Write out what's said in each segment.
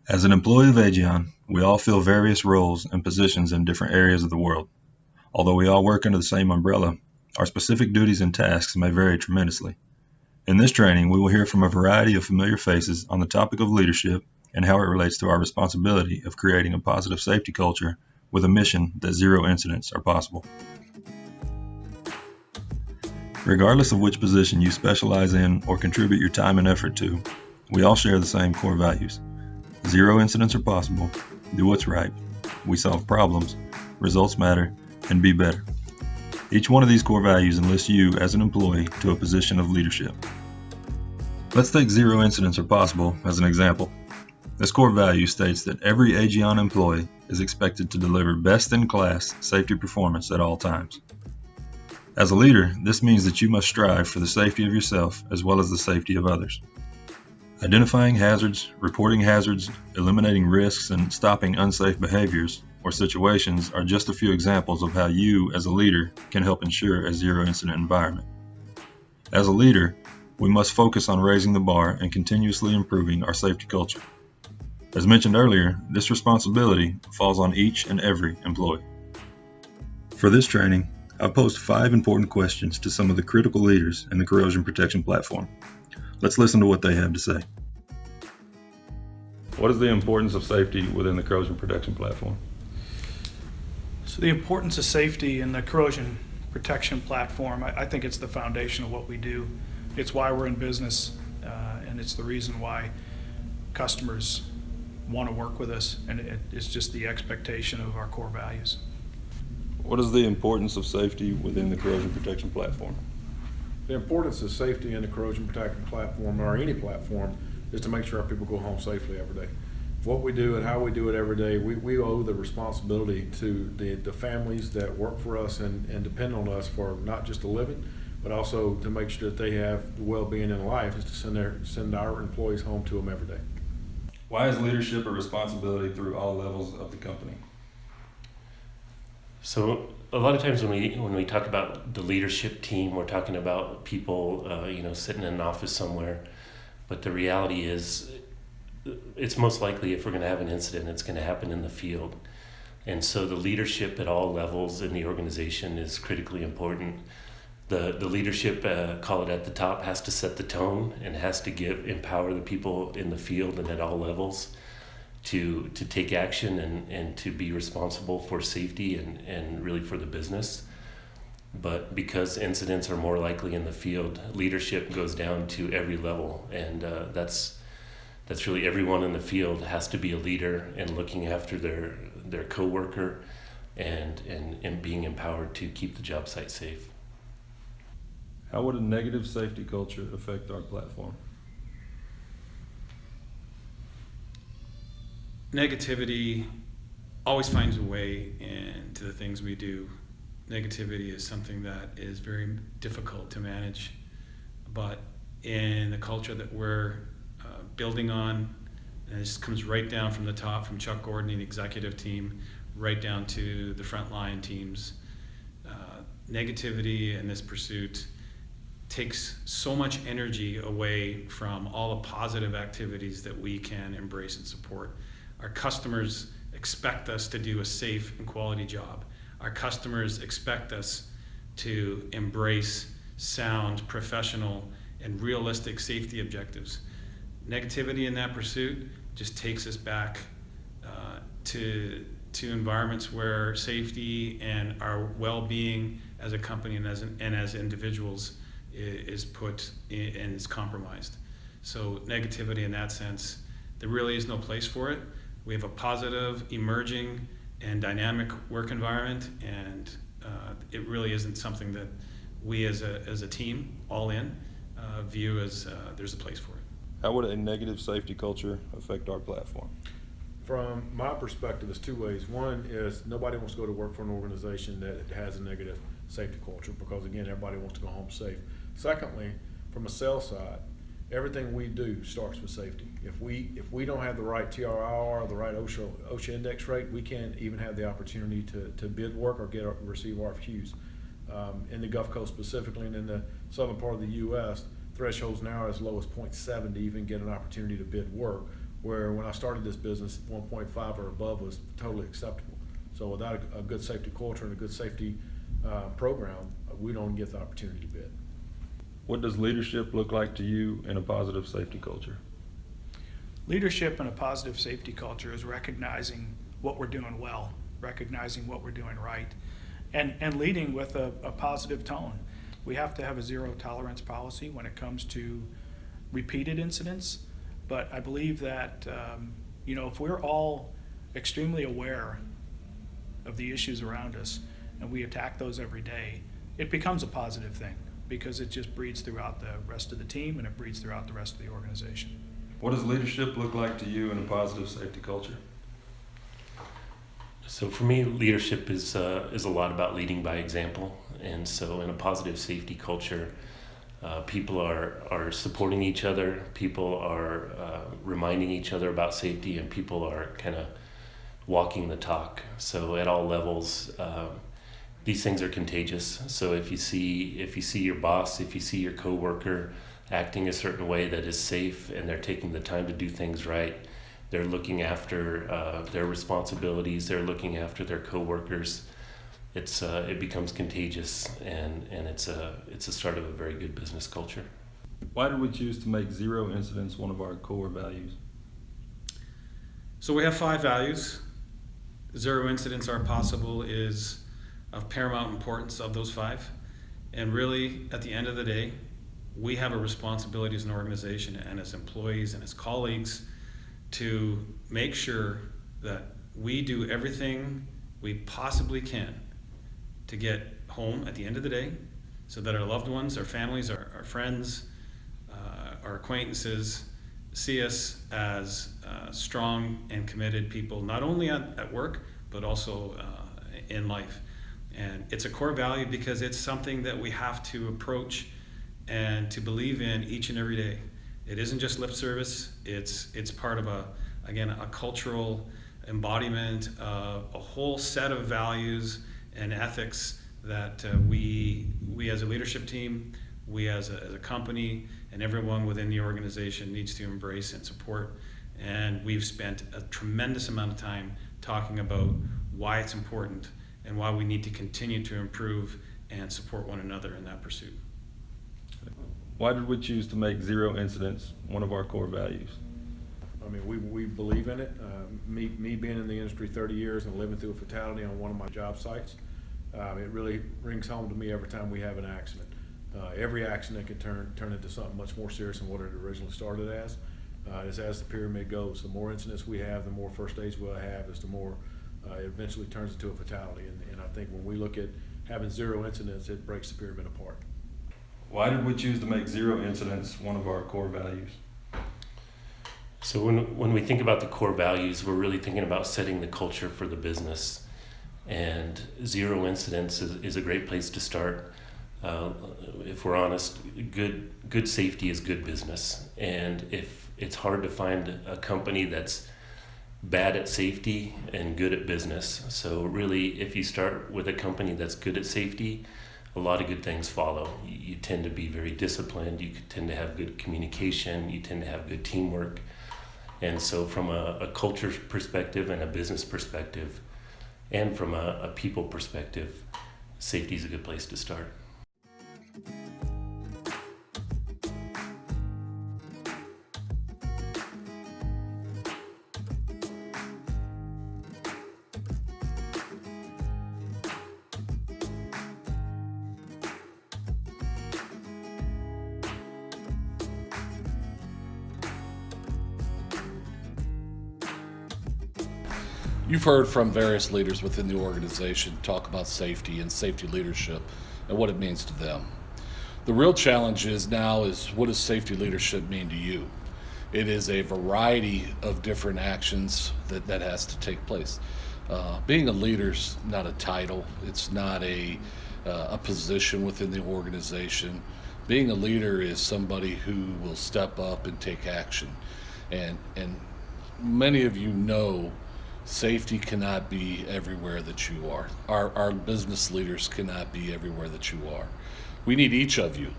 As an employee of Aegeon, we all fill various roles and positions in different areas of the world. Although we all work under the same umbrella, our specific duties and tasks may vary tremendously. In this training, we will hear from a variety of familiar faces on the topic of leadership and how it relates to our responsibility of creating a positive safety culture with a mission that zero incidents are possible. Regardless of which position you specialize in or contribute your time and effort to, we all share the same core values. Zero incidents are possible, do what's right, we solve problems, results matter, and be better. Each one of these core values enlists you as an employee to a position of leadership. Let's take zero incidents are possible as an example. This core value states that every Aegeon employee is expected to deliver best-in-class safety performance at all times. As a leader, this means that you must strive for the safety of yourself as well as the safety of others. Identifying hazards, reporting hazards, eliminating risks, and stopping unsafe behaviors or situations are just a few examples of how you, as a leader, can help ensure a zero-incident environment. As a leader, we must focus on raising the bar and continuously improving our safety culture. As mentioned earlier, this responsibility falls on each and every employee. For this training, I've posed 5 important questions to some of the critical leaders in the corrosion protection platform. Let's listen to what they have to say. What is the importance of safety within the corrosion protection platform? So the importance of safety in the corrosion protection platform, I think it's the foundation of what we do. It's why we're in business, and it's the reason why customers want to work with us, and it's just the expectation of our core values. What is the importance of safety within the corrosion protection platform? The importance of safety in the corrosion protection platform, or any platform, is to make sure our people go home safely every day. What we do and how we do it every day, we owe the responsibility to the families that work for us and depend on us for not just a living, but also to make sure that they have the well-being in life, is to send our employees home to them every day. Why is leadership a responsibility through all levels of the company? So a lot of times when we talk about the leadership team, we're talking about people, sitting in an office somewhere. But the reality is, it's most likely if we're going to have an incident, it's going to happen in the field. And so the leadership at all levels in the organization is critically important. The leadership, call it at the top, has to set the tone and has to empower the people in the field and at all levels to take action and to be responsible for safety and really for the business. But because incidents are more likely in the field, leadership goes down to every level, and that's really everyone in the field has to be a leader and looking after their coworker and being empowered to keep the job site safe. How would a negative safety culture affect our platform? Negativity always finds a way into the things we do. Negativity is something that is very difficult to manage, but in the culture that we're building on, and this comes right down from the top, from Chuck Gordon and the executive team, right down to the frontline teams. Negativity in this pursuit takes so much energy away from all the positive activities that we can embrace and support. Our customers expect us to do a safe and quality job. Our customers expect us to embrace sound, professional, and realistic safety objectives. Negativity in that pursuit just takes us back to environments where safety and our well-being as a company and as individuals is put in and is compromised. So negativity in that sense, there really is no place for it. We have a positive, emerging, and dynamic work environment, and it really isn't something that we as a team, all in, view as there's a place for it. How would a negative safety culture affect our platform? From my perspective, it's 2 ways. One is nobody wants to go to work for an organization that has a negative safety culture, because again, everybody wants to go home safe. Secondly, from a sales side, everything we do starts with safety. If we don't have the right TRIR, the right OSHA index rate, we can't even have the opportunity to bid work or receive RFQs. In the Gulf Coast specifically, and in the southern part of the U.S., thresholds now are as low as 0.7 to even get an opportunity to bid work, where when I started this business, 1.5 or above was totally acceptable. So without a good safety culture and a good safety program, we don't get the opportunity to bid. What does leadership look like to you in a positive safety culture? Leadership in a positive safety culture is recognizing what we're doing well, recognizing what we're doing right, and leading with a positive tone. We have to have a zero tolerance policy when it comes to repeated incidents, but I believe that if we're all extremely aware of the issues around us and we attack those every day, it becomes a positive thing because it just breeds throughout the rest of the team and it breeds throughout the rest of the organization. What does leadership look like to you in a positive safety culture? So for me, leadership is a lot about leading by example. And so in a positive safety culture, people are supporting each other, people are reminding each other about safety, and people are kind of walking the talk. So at all levels, these things are contagious. So if you see your boss, if you see your coworker acting a certain way that is safe and they're taking the time to do things right, they're looking after their responsibilities, they're looking after their coworkers, it becomes contagious, and it's a start of a very good business culture. Why did we choose to make zero incidents one of our core values? So we have 5 values. Zero incidents are possible is of paramount importance of those 5. And really, at the end of the day, we have a responsibility as an organization and as employees and as colleagues to make sure that we do everything we possibly can to get home at the end of the day so that our loved ones, our families, our friends, our acquaintances see us as strong and committed people, not only at work, but also in life. And it's a core value because it's something that we have to approach and to believe in each and every day. It isn't just lip service, it's part of a cultural embodiment of a whole set of values and ethics that we as a leadership team, we as a company, and everyone within the organization needs to embrace and support. And we've spent a tremendous amount of time talking about why it's important and why we need to continue to improve and support one another in that pursuit. Why did we choose to make zero incidents one of our core values? I mean, we believe in it. Me being in the industry 30 years and living through a fatality on one of my job sites, it really rings home to me every time we have an accident. Every accident can turn into something much more serious than what it originally started as. As the pyramid goes, the more incidents we have, the more first aids we'll have, the more it eventually turns into a fatality. And I think when we look at having zero incidents, it breaks the pyramid apart. Why did we choose to make zero incidents one of our core values? So when we think about the core values, we're really thinking about setting the culture for the business. And zero incidents is a great place to start. If we're honest, good safety is good business. And if it's hard to find a company that's bad at safety and good at business. So really, if you start with a company that's good at safety, a lot of good things follow. You tend to be very disciplined, you tend to have good communication, you tend to have good teamwork. And so from a culture perspective and a business perspective, and from a people perspective, safety is a good place to start. You've heard from various leaders within the organization talk about safety and safety leadership and what it means to them. The real challenge is what does safety leadership mean to you? It is a variety of different actions that has to take place. Being a leader's not a title. It's not a position within the organization. Being a leader is somebody who will step up and take action. And many of you know safety cannot be everywhere that you are. Our business leaders cannot be everywhere that you are. We need each of you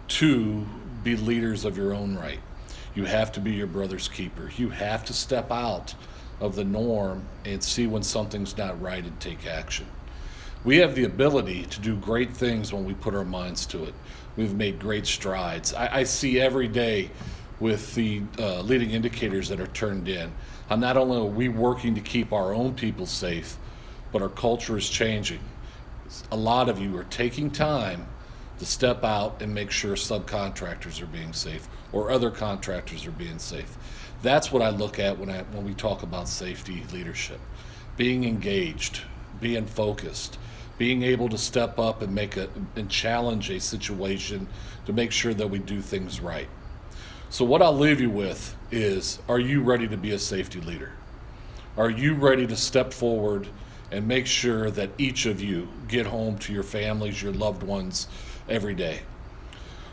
to be leaders of your own right. You have to be your brother's keeper. You have to step out of the norm and see when something's not right and take action. We have the ability to do great things when we put our minds to it. We've made great strides. I see every day with the leading indicators that are turned in, how not only are we working to keep our own people safe, but our culture is changing. A lot of you are taking time to step out and make sure subcontractors are being safe or other contractors are being safe. That's what I look at when we talk about safety leadership. Being engaged, being focused, being able to step up and challenge a situation to make sure that we do things right. So what I'll leave you with is, are you ready to be a safety leader? Are you ready to step forward and make sure that each of you get home to your families, your loved ones every day?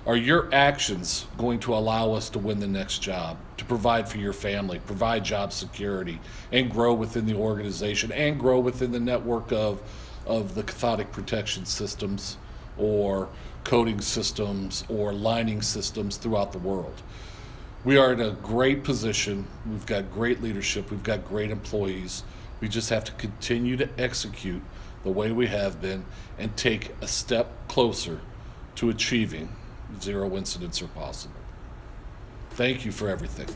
Are your actions going to allow us to win the next job, to provide for your family, provide job security, and grow within the organization and grow within the network of the cathodic protection systems or coating systems or lining systems throughout the world? We are in a great position. We've got great leadership. We've got great employees. We just have to continue to execute the way we have been and take a step closer to achieving zero incidents are possible. Thank you for everything.